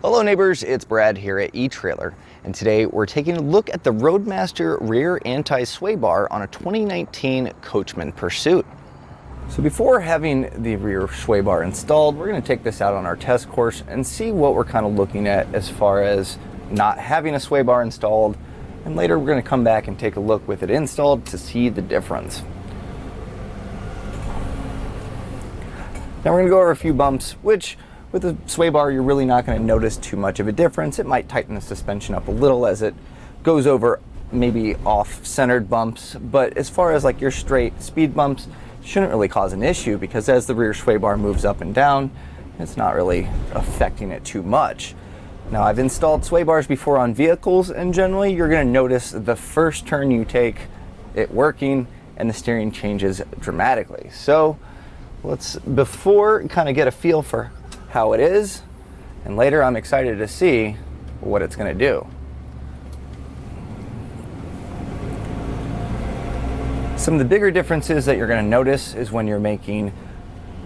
Hello neighbors, it's Brad here at eTrailer, and today we're taking a look at the Roadmaster rear anti-sway bar on a 2019 Coachmen Pursuit. So before having the rear sway bar installed, we're going to take this out on our test course and see what we're kind of looking at as far as not having a sway bar installed, and later we're going to come back and take a look with it installed to see the difference. Now we're going to go over a few bumps, which with a sway bar, you're really not going to notice too much of a difference. It might tighten the suspension up a little as it goes over maybe off-centered bumps, but as far as like your straight speed bumps, it shouldn't really cause an issue because as the rear sway bar moves up and down, it's not really affecting it too much. Now, I've installed sway bars before on vehicles, and generally you're going to notice the first turn you take it working and the steering changes dramatically. So let's, before, kind of get a feel for how it is, and later I'm excited to see what it's going to do. Some of the bigger differences that you're going to notice is when you're making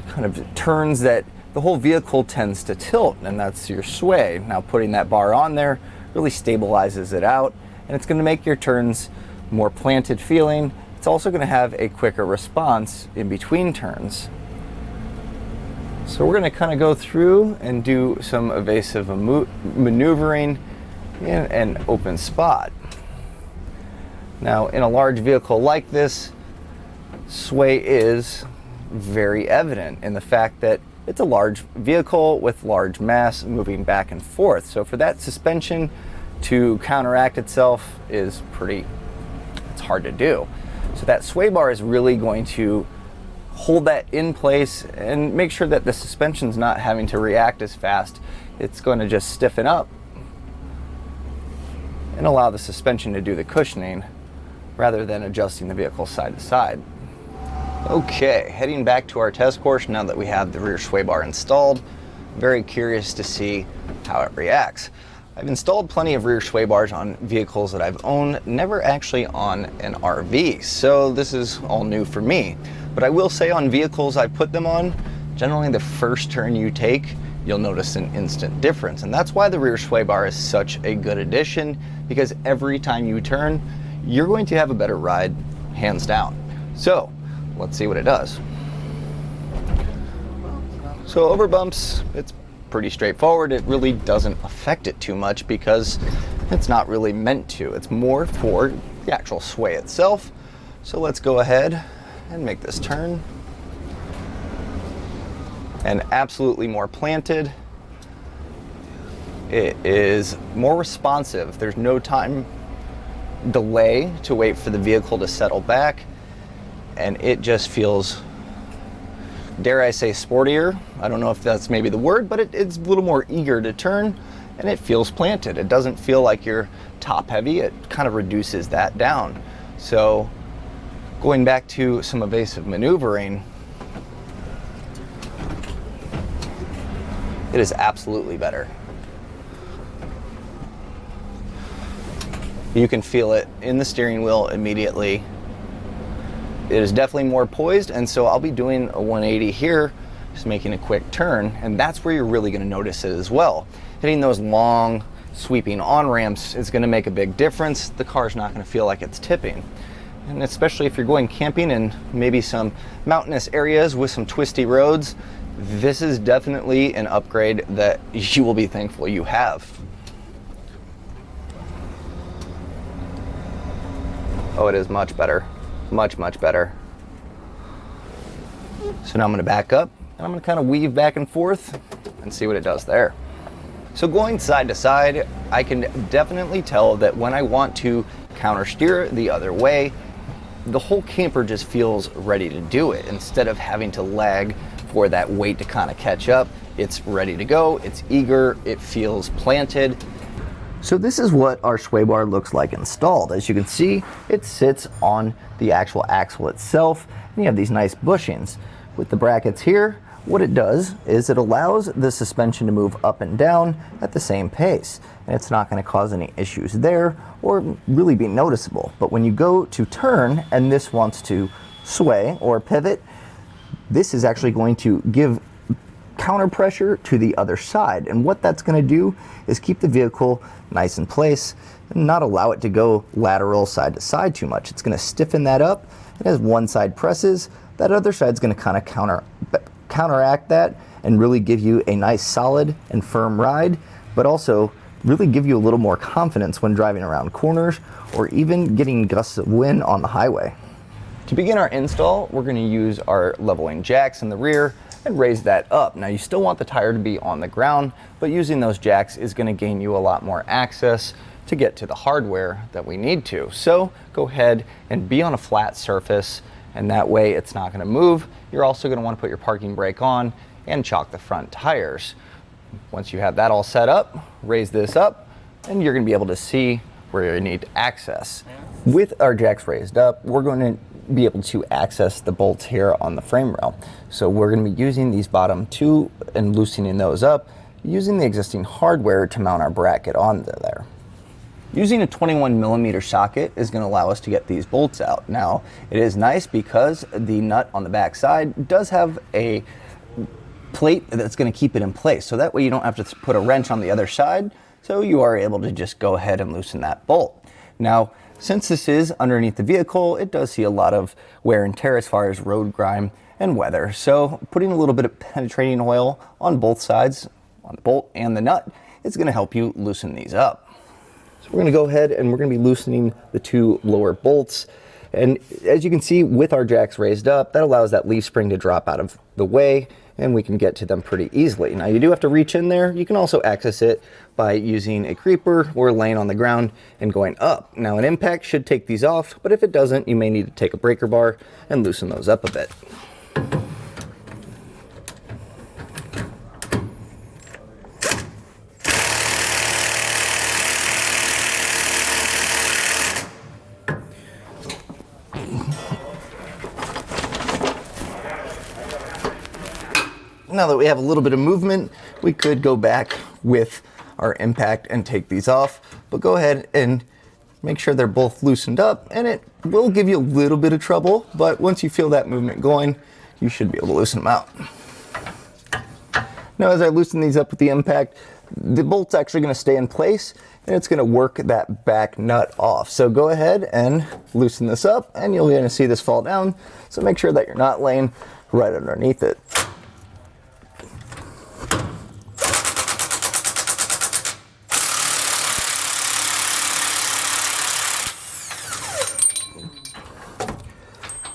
kind of turns that the whole vehicle tends to tilt, and that's your sway. Now putting that bar on there really stabilizes it out, and it's going to make your turns more planted feeling. It's also going to have a quicker response in between turns. So we're going to kind of go through and do some evasive maneuvering in an open spot. Now, in a large vehicle like this, sway is very evident in the fact that it's a large vehicle with large mass moving back and forth. So for that suspension to counteract itself is it's hard to do. So that sway bar is really going to hold that in place and make sure that the suspension's not having to react as fast. It's going to just stiffen up and allow the suspension to do the cushioning rather than adjusting the vehicle side to side. Okay, heading back to our test course now that we have the rear sway bar installed. Very curious to see how it reacts. I've installed plenty of rear sway bars on vehicles that I've owned, never actually on an RV, so this is all new for me. But I will say on vehicles I put them on, generally the first turn you take, you'll notice an instant difference. And that's why the rear sway bar is such a good addition, because every time you turn, you're going to have a better ride, hands down. So let's see what it does. So over bumps, it's pretty straightforward. It really doesn't affect it too much because it's not really meant to. It's more for the actual sway itself. So let's go ahead and make this turn. And absolutely more planted. It is more responsive. There's no time delay to wait for the vehicle to settle back. And it just feels, dare I say, sportier. I don't know if that's maybe the word, but it's a little more eager to turn, and it feels planted. It doesn't feel like you're top heavy. It kind of reduces that down. So going back to some evasive maneuvering, it is absolutely better. You can feel it in the steering wheel immediately. It is definitely more poised, and so I'll be doing a 180 here, just making a quick turn, and that's where you're really going to notice it as well. Hitting those long, sweeping on-ramps is going to make a big difference. The car's not going to feel like it's tipping. And especially if you're going camping in maybe some mountainous areas with some twisty roads, this is definitely an upgrade that you will be thankful you have. Oh, it is much better. Much, much better. So now I'm going to back up and I'm going to kind of weave back and forth and see what it does there. So going side to side, I can definitely tell that when I want to counter steer the other way, the whole camper just feels ready to do it. Instead of having to lag for that weight to kind of catch up, it's ready to go, it's eager, it feels planted. So this is what our sway bar looks like installed. As you can see, it sits on the actual axle itself, and you have these nice bushings. With the brackets here, what it does is it allows the suspension to move up and down at the same pace, and it's not going to cause any issues there or really be noticeable. But when you go to turn and this wants to sway or pivot, this is actually going to give counter pressure to the other side. And what that's going to do is keep the vehicle nice in place and not allow it to go lateral side to side too much. It's going to stiffen that up, and as one side presses, that other side's going to kind of counteract that and really give you a nice solid and firm ride, but also really give you a little more confidence when driving around corners or even getting gusts of wind on the highway. To begin our install, we're going to use our leveling jacks in the rear and raise that up. Now you still want the tire to be on the ground, but using those jacks is going to gain you a lot more access to get to the hardware that we need to. So go ahead and be on a flat surface, and that way it's not going to move. You're also going to want to put your parking brake on and chock the front tires. Once you have that all set up, raise this up, and you're going to be able to see where you need access. With our jacks raised up, we're going to be able to access the bolts here on the frame rail. So we're going to be using these bottom two and loosening those up, using the existing hardware to mount our bracket onto there. Using a 21mm socket is going to allow us to get these bolts out. Now, it is nice because the nut on the back side does have a plate that's going to keep it in place. So that way you don't have to put a wrench on the other side. So you are able to just go ahead and loosen that bolt. Now, since this is underneath the vehicle, it does see a lot of wear and tear as far as road grime and weather. So putting a little bit of penetrating oil on both sides, on the bolt and the nut, is going to help you loosen these up. So we're going to go ahead and we're going to be loosening the two lower bolts. And as you can see, with our jacks raised up, that allows that leaf spring to drop out of the way, and we can get to them pretty easily. Now you do have to reach in there. You can also access it by using a creeper or laying on the ground and going up. Now an impact should take these off, but if it doesn't, you may need to take a breaker bar and loosen those up a bit. Now that we have a little bit of movement, we could go back with our impact and take these off, but go ahead and make sure they're both loosened up, and it will give you a little bit of trouble, but once you feel that movement going, you should be able to loosen them out. Now as I loosen these up with the impact, the bolt's actually going to stay in place, and it's going to work that back nut off. So go ahead and loosen this up, and you're going to see this fall down, so make sure that you're not laying right underneath it.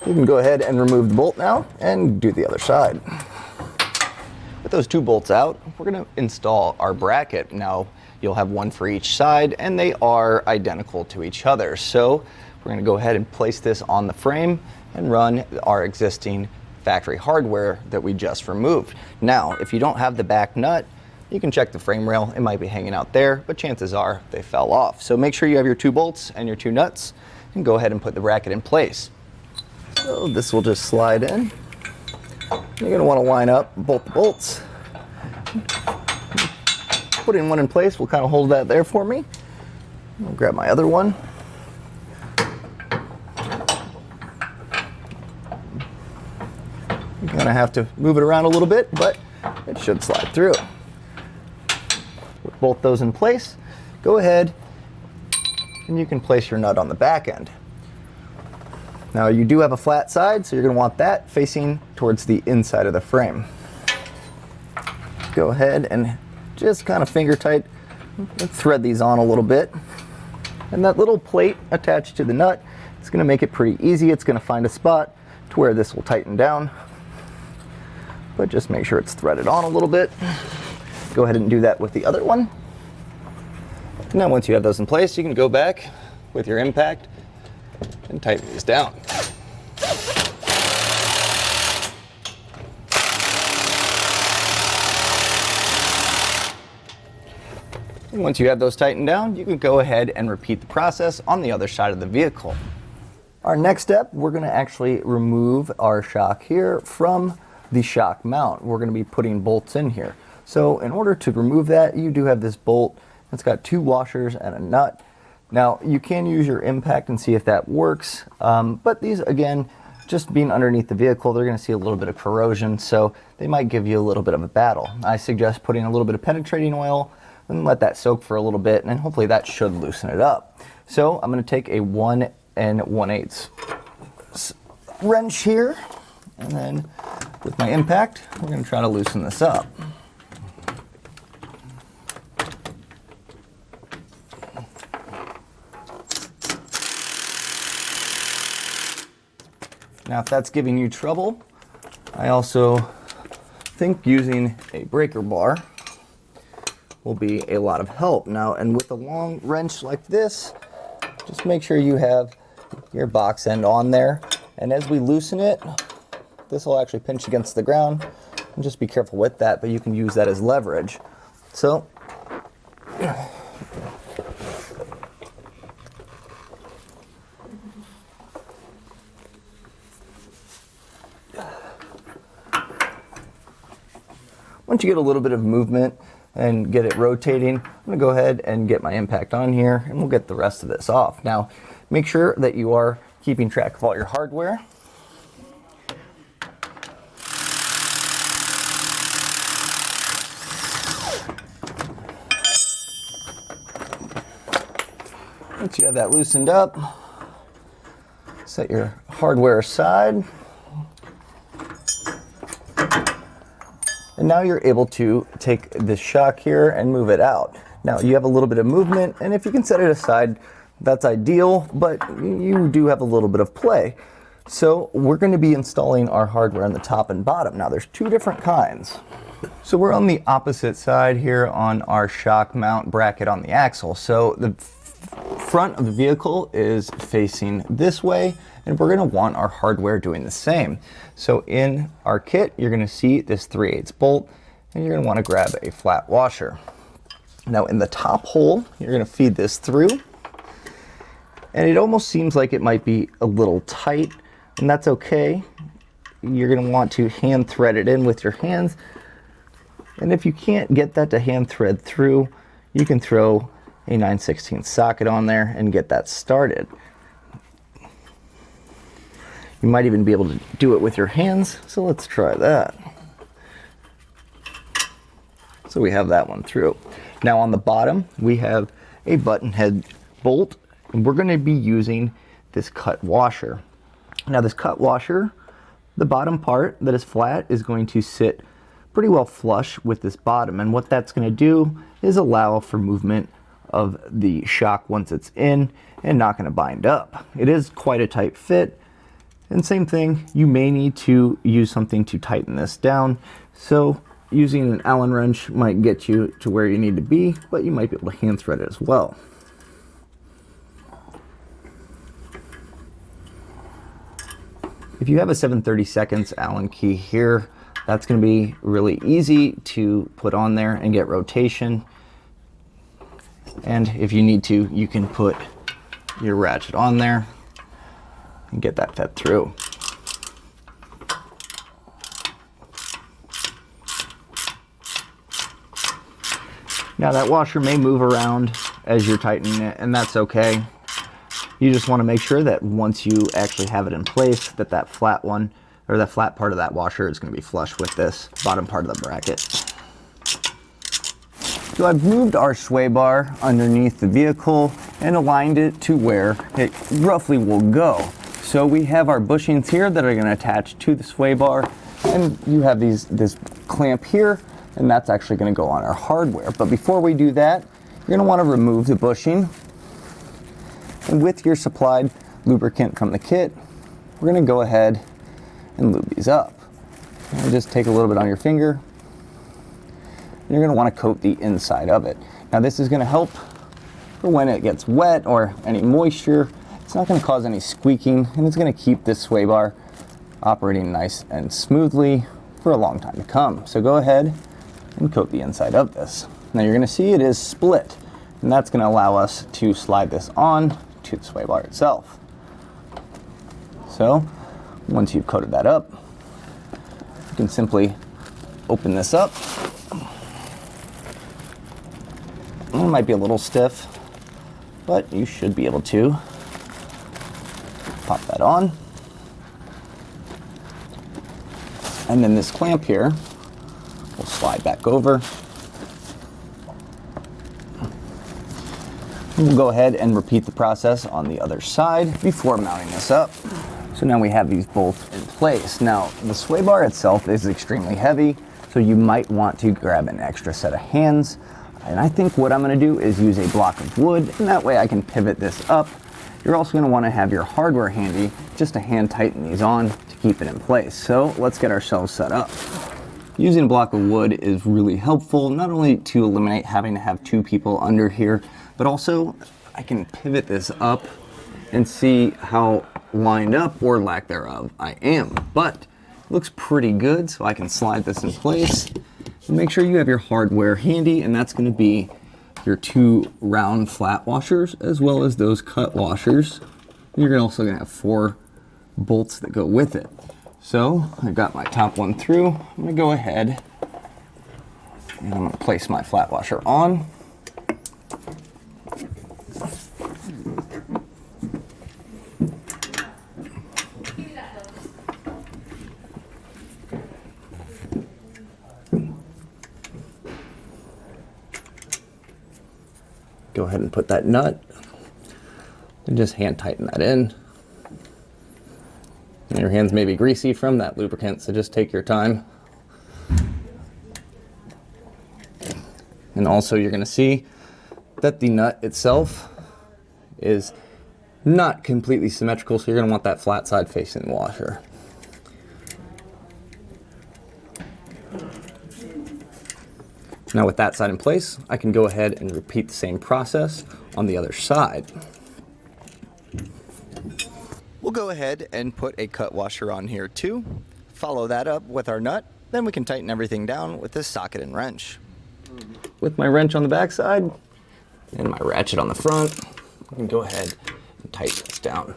You can go ahead and remove the bolt now and do the other side. With those two bolts out, we're going to install our bracket. Now you'll have one for each side, and they are identical to each other. So we're going to go ahead and place this on the frame and run our existing factory hardware that we just removed. Now, if you don't have the back nut, you can check the frame rail. It might be hanging out there, but chances are they fell off. So make sure you have your two bolts and your two nuts, and go ahead and put the bracket in place. So this will just slide in. You're going to want to line up both the bolts. Putting one in place will kind of hold that there for me. I'll grab my other one. You're going to have to move it around a little bit, but it should slide through. With both those in place, go ahead and you can place your nut on the back end. Now you do have a flat side, so you're going to want that facing towards the inside of the frame. Go ahead and just kind of finger tight thread these on a little bit. And that little plate attached to the nut is going to make it pretty easy. It's going to find a spot to where this will tighten down. But just make sure it's threaded on a little bit. Go ahead and do that with the other one. Now once you have those in place, you can go back with your impact and tighten these down. And once you have those tightened down, you can go ahead and repeat the process on the other side of the vehicle. Our next step, we're going to actually remove our shock here from the shock mount. We're going to be putting bolts in here. So in order to remove that, you do have this bolt. It's got two washers and a nut. Now you can use your impact and see if that works, but these again just being underneath the vehicle, they're going to see a little bit of corrosion, so they might give you a little bit of a battle. I suggest putting a little bit of penetrating oil and let that soak for a little bit, and hopefully that should loosen it up. So I'm going to take a 1 1/8 wrench here, and then with my impact, we're going to try to loosen this up. Now, if that's giving you trouble, I also think using a breaker bar will be a lot of help. Now, and with a long wrench like this, just make sure you have your box end on there. And as we loosen it, this will actually pinch against the ground. And just be careful with that, but you can use that as leverage. So, once you get a little bit of movement and get it rotating, I'm going to go ahead and get my impact on here, and we'll get the rest of this off. Now, make sure that you are keeping track of all your hardware. Once you have that loosened up, set your hardware aside. And now you're able to take this shock here and move it out. Now you have a little bit of movement, and if you can set it aside, that's ideal, but you do have a little bit of play. So we're going to be installing our hardware on the top and bottom. Now there's two different kinds. So we're on the opposite side here on our shock mount bracket on the axle. So the front of the vehicle is facing this way, and we're going to want our hardware doing the same. So in our kit, you're going to see this 3/8 bolt, and you're going to want to grab a flat washer. Now in the top hole, you're going to feed this through, and it almost seems like it might be a little tight, and that's okay. You're going to want to hand thread it in with your hands, and if you can't get that to hand thread through, you can throw a 9/16 socket on there and get that started. You might even be able to do it with your hands, so let's try that. So we have that one through. Now on the bottom, we have a button head bolt, and we're going to be using this cut washer. Now this cut washer, the bottom part that is flat is going to sit pretty well flush with this bottom, and what that's going to do is allow for movement of the shock once it's in and not going to bind up. It is quite a tight fit, and same thing, you may need to use something to tighten this down. So using an Allen wrench might get you to where you need to be, but you might be able to hand thread it as well. If you have a 7/32 Allen key here, that's going to be really easy to put on there and get rotation. And if you need to, you can put your ratchet on there and get that fed through. Now that washer may move around as you're tightening it, and that's okay. You just want to make sure that once you actually have it in place, that that flat one, or the flat part of that washer is going to be flush with this bottom part of the bracket. So I've moved our sway bar underneath the vehicle and aligned it to where it roughly will go. So we have our bushings here that are going to attach to the sway bar, and you have this clamp here, and that's actually going to go on our hardware. But before we do that, you're going to want to remove the bushing, and with your supplied lubricant from the kit, we're going to go ahead and lube these up. And just take a little bit on your finger. You're going to want to coat the inside of it. Now this is going to help for when it gets wet or any moisture. It's not going to cause any squeaking, and it's going to keep this sway bar operating nice and smoothly for a long time to come. So go ahead and coat the inside of this. Now you're going to see it is split, and that's going to allow us to slide this on to the sway bar itself. So once you've coated that up, you can simply open this up. It might be a little stiff, but you should be able to pop that on. And then this clamp here will slide back over. We'll go ahead and repeat the process on the other side before mounting this up. So now we have these bolts in place. Now, the sway bar itself is extremely heavy, so you might want to grab an extra set of hands. And I think what I'm gonna do is use a block of wood, and that way I can pivot this up. You're also gonna wanna have your hardware handy just to hand tighten these on to keep it in place. So let's get ourselves set up. Using a block of wood is really helpful, not only to eliminate having to have two people under here, but also I can pivot this up and see how lined up or lack thereof I am. But it looks pretty good, so I can slide this in place. And make sure you have your hardware handy, and that's going to be your two round flat washers as well as those cut washers. You're also going to have 4 bolts that go with it. So I got my top one through. I'm going to go ahead and I'm going to place my flat washer on. Go ahead and put that nut and just hand tighten that in. And your hands may be greasy from that lubricant, so just take your time. And also you're going to see that the nut itself is not completely symmetrical, so you're going to want that flat side facing the washer. Now with that side in place, I can go ahead and repeat the same process on the other side. We'll go ahead and put a cut washer on here too. Follow that up with our nut, then we can tighten everything down with this socket and wrench. With my wrench on the back side and my ratchet on the front, I can go ahead and tighten this down.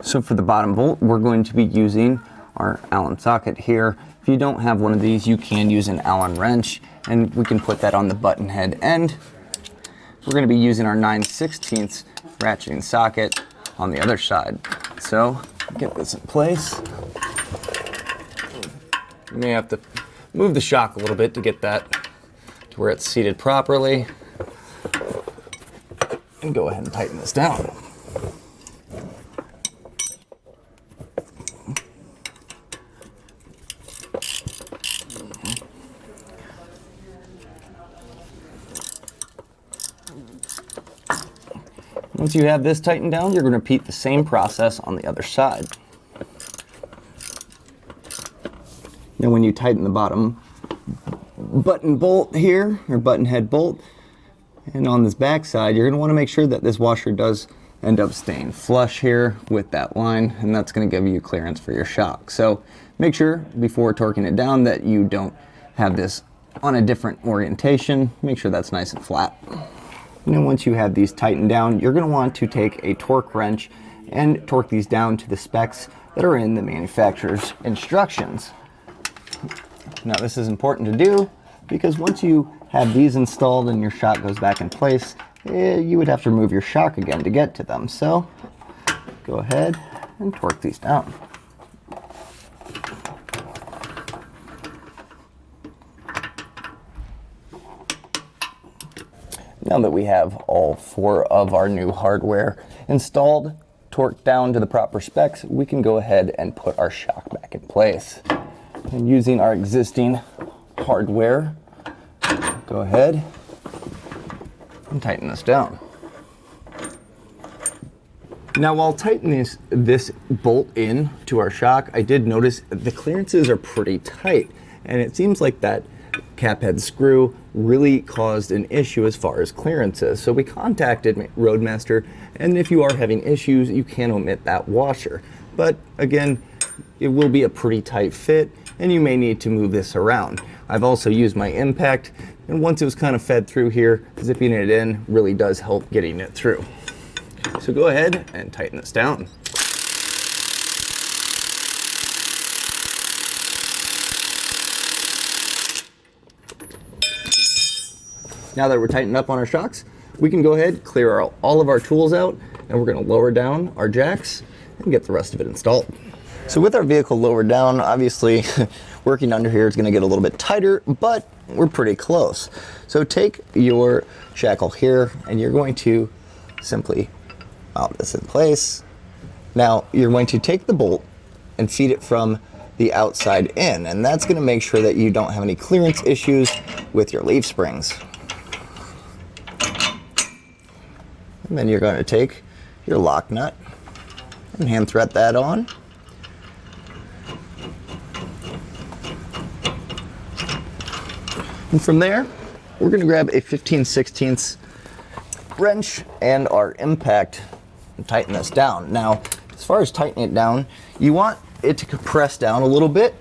So for the bottom bolt, we're going to be using our Allen socket here. If you don't have one of these, you can use an Allen wrench, and we can put that on the button head end. We're going to be using our 9/16 ratcheting socket on the other side. So get this in place. You may have to move the shock a little bit to get that to where it's seated properly. And go ahead and tighten this down. Once you have this tightened down, you're going to repeat the same process on the other side. Now when you tighten the bottom button bolt here, or button head bolt, and on this back side, you're going to want to make sure that this washer does end up staying flush here with that line, and that's going to give you clearance for your shock. So make sure before torquing it down that you don't have this on a different orientation. Make sure that's nice and flat. And then once you have these tightened down, you're going to want to take a torque wrench and torque these down to the specs that are in the manufacturer's instructions. Now this is important to do because once you have these installed and your shock goes back in place, you would have to remove your shock again to get to them. So go ahead and torque these down. Now that we have all 4 of our new hardware installed, torqued down to the proper specs, we can go ahead and put our shock back in place. And using our existing hardware, go ahead and tighten this down. Now while tightening this bolt in to our shock, I did notice the clearances are pretty tight, and it seems like that cap head screw really caused an issue as far as clearances. So we contacted Roadmaster, and if you are having issues, you can omit that washer. But again, it will be a pretty tight fit, and you may need to move this around. I've also used my impact, and once it was kind of fed through here, zipping it in really does help getting it through. So go ahead and tighten this down. Now that we're tightened up on our shocks, we can go ahead, clear all of our tools out, and we're going to lower down our jacks and get the rest of it installed. So with our vehicle lowered down, obviously working under here is going to get a little bit tighter, but we're pretty close. So take your shackle here and you're going to simply mount this in place. Now you're going to take the bolt and feed it from the outside in, and that's going to make sure that you don't have any clearance issues with your leaf springs. And then you're going to take your lock nut and hand thread that on. And from there, we're going to grab a 15/16 wrench and our impact and tighten this down. Now, as far as tightening it down, you want it to compress down a little bit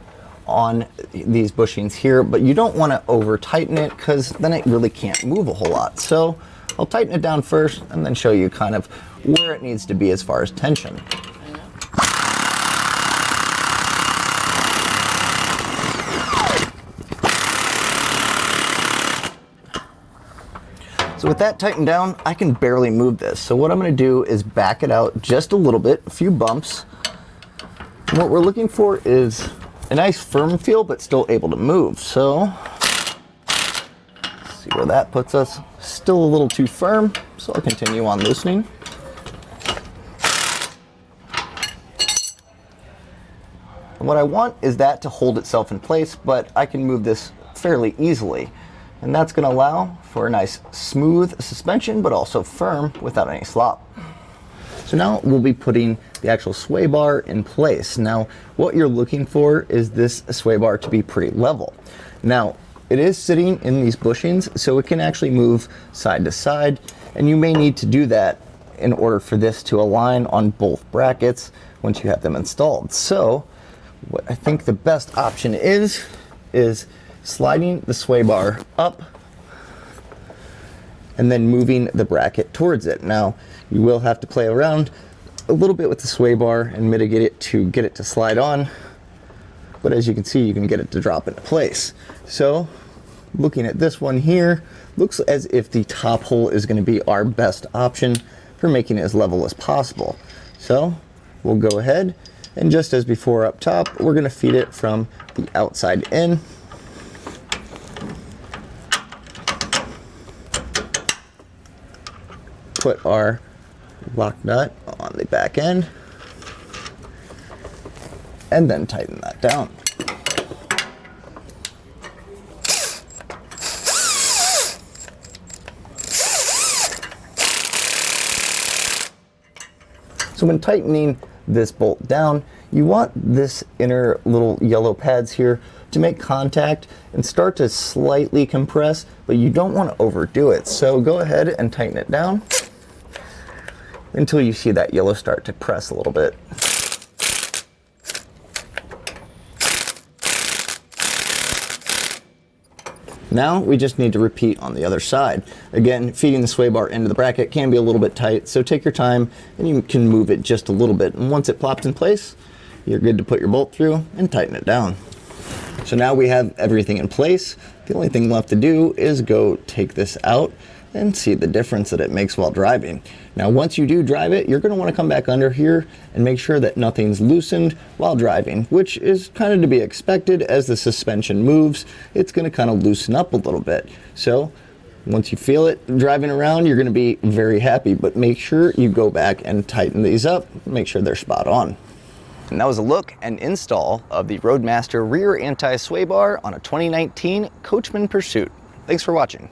on these bushings here, but you don't want to over tighten it because then it really can't move a whole lot. So I'll tighten it down first and then show you kind of where it needs to be as far as tension. So with that tightened down, I can barely move this. So what I'm going to do is back it out just a little bit, a few bumps. And what we're looking for is a nice firm feel, but still able to move. So let's see where that puts us. Still a little too firm, so I'll continue on loosening. And what I want is that to hold itself in place, but I can move this fairly easily. And that's going to allow for a nice smooth suspension, but also firm without any slop. So now we'll be putting the actual sway bar in place. Now, what you're looking for is this sway bar to be pretty level. Now, it is sitting in these bushings, so it can actually move side to side, and you may need to do that in order for this to align on both brackets once you have them installed. So, what I think the best option is sliding the sway bar up and then moving the bracket towards it. Now, you will have to play around a little bit with the sway bar and mitigate it to get it to slide on, but as you can see, you can get it to drop into place. So, looking at this one here, looks as if the top hole is going to be our best option for making it as level as possible. So, we'll go ahead, and just as before up top, we're going to feed it from the outside in. Put our lock nut on the back end and then tighten that down. So when tightening this bolt down, you want this inner little yellow pads here to make contact and start to slightly compress, but you don't want to overdo it. So go ahead and tighten it down until you see that yellow start to press a little bit. Now we just need to repeat on the other side. Again, feeding the sway bar into the bracket can be a little bit tight, so take your time and you can move it just a little bit. And once it plops in place, you're good to put your bolt through and tighten it down. So now we have everything in place. The only thing left to do is go take this out and see the difference that it makes while driving. Now once you do drive it, you're going to want to come back under here and make sure that nothing's loosened while driving, which is kind of to be expected. As the suspension moves, it's going to kind of loosen up a little bit. So once you feel it driving around, you're going to be very happy, but make sure you go back and tighten these up, make sure they're spot on. And that was a look and install of the Roadmaster rear anti-sway bar on a 2019 Coachmen Pursuit. Thanks for watching.